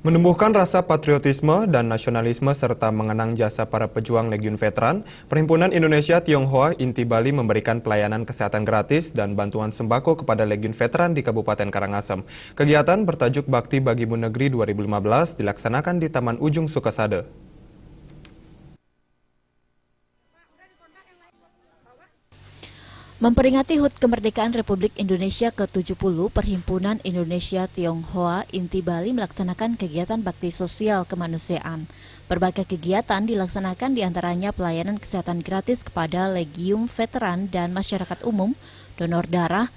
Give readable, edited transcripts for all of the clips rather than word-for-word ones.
Menumbuhkan rasa patriotisme dan nasionalisme serta mengenang jasa para pejuang Legiun Veteran, Perhimpunan Indonesia Tionghoa Inti Bali memberikan pelayanan kesehatan gratis dan bantuan sembako kepada Legiun Veteran di Kabupaten Karangasem. Kegiatan bertajuk Bakti Bagimu Negeri 2015 dilaksanakan di Taman Ujung Sukasade. Memperingati HUT Kemerdekaan Republik Indonesia ke-70, Perhimpunan Indonesia Tionghoa Inti Bali melaksanakan kegiatan bakti sosial kemanusiaan. Berbagai kegiatan dilaksanakan diantaranya pelayanan kesehatan gratis kepada Legiun Veteran dan masyarakat umum, donor darah,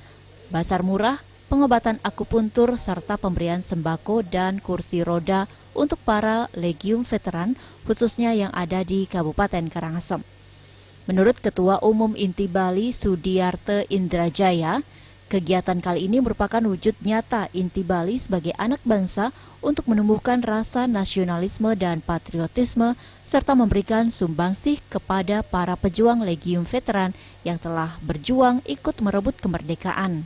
basar murah, pengobatan akupuntur, serta pemberian sembako dan kursi roda untuk para Legiun Veteran, khususnya yang ada di Kabupaten Karangasem. Menurut Ketua Umum Inti Bali Sudiarte Indrajaya, kegiatan kali ini merupakan wujud nyata Inti Bali sebagai anak bangsa untuk menumbuhkan rasa nasionalisme dan patriotisme serta memberikan sumbangsih kepada para pejuang Legiun Veteran yang telah berjuang ikut merebut kemerdekaan.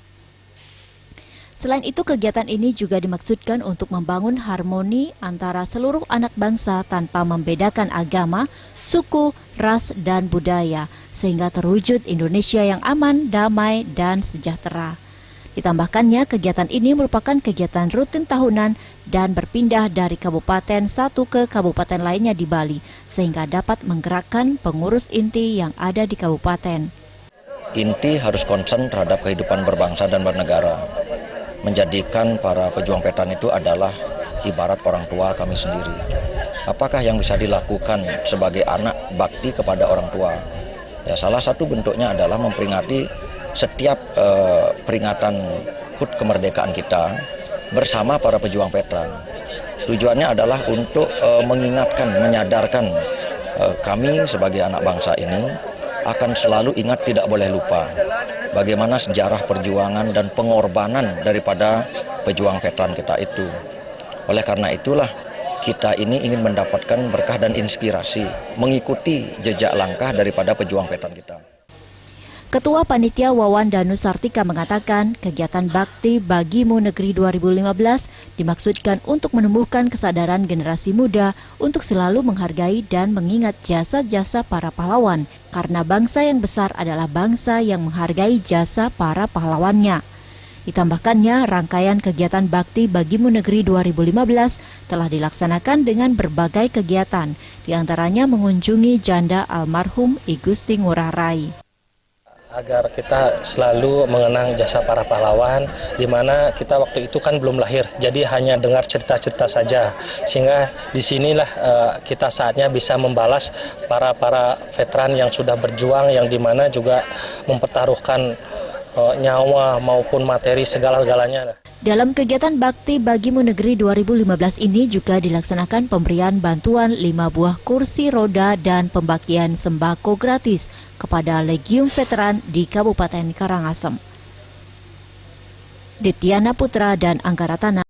Selain itu, kegiatan ini juga dimaksudkan untuk membangun harmoni antara seluruh anak bangsa tanpa membedakan agama, suku, ras, dan budaya, sehingga terwujud Indonesia yang aman, damai, dan sejahtera. Ditambahkannya, kegiatan ini merupakan kegiatan rutin tahunan dan berpindah dari kabupaten satu ke kabupaten lainnya di Bali, sehingga dapat menggerakkan pengurus inti yang ada di kabupaten. Inti harus concern terhadap kehidupan berbangsa dan bernegara. Menjadikan para pejuang veteran itu adalah ibarat orang tua kami sendiri. Apakah yang bisa dilakukan sebagai anak bakti kepada orang tua? Ya, salah satu bentuknya adalah memperingati setiap peringatan HUT kemerdekaan kita bersama para pejuang veteran. Tujuannya adalah untuk mengingatkan, menyadarkan kami sebagai anak bangsa ini akan selalu ingat, tidak boleh lupa bagaimana sejarah perjuangan dan pengorbanan daripada pejuang veteran kita itu. Oleh karena itulah kita ini ingin mendapatkan berkah dan inspirasi, mengikuti jejak langkah daripada pejuang veteran kita. Ketua Panitia Wawan Danu Sartika mengatakan kegiatan Bakti Bagimu Negeri 2015 dimaksudkan untuk menumbuhkan kesadaran generasi muda untuk selalu menghargai dan mengingat jasa-jasa para pahlawan, karena bangsa yang besar adalah bangsa yang menghargai jasa para pahlawannya. Ditambahkannya, rangkaian kegiatan Bakti Bagimu Negeri 2015 telah dilaksanakan dengan berbagai kegiatan, diantaranya mengunjungi janda almarhum I Gusti Ngurah Rai. Agar kita selalu mengenang jasa para pahlawan, di mana kita waktu itu kan belum lahir, jadi hanya dengar cerita-cerita saja, sehingga disinilah kita saatnya bisa membalas para veteran yang sudah berjuang, yang dimana juga mempertaruhkan nyawa maupun materi segala-galanya. Dalam kegiatan Bakti Bagimu Negeri 2015 ini juga dilaksanakan pemberian bantuan 5 buah kursi roda dan pembagian sembako gratis kepada Legiun Veteran di Kabupaten Karangasem. Dityana Putra dan Angga Ratana.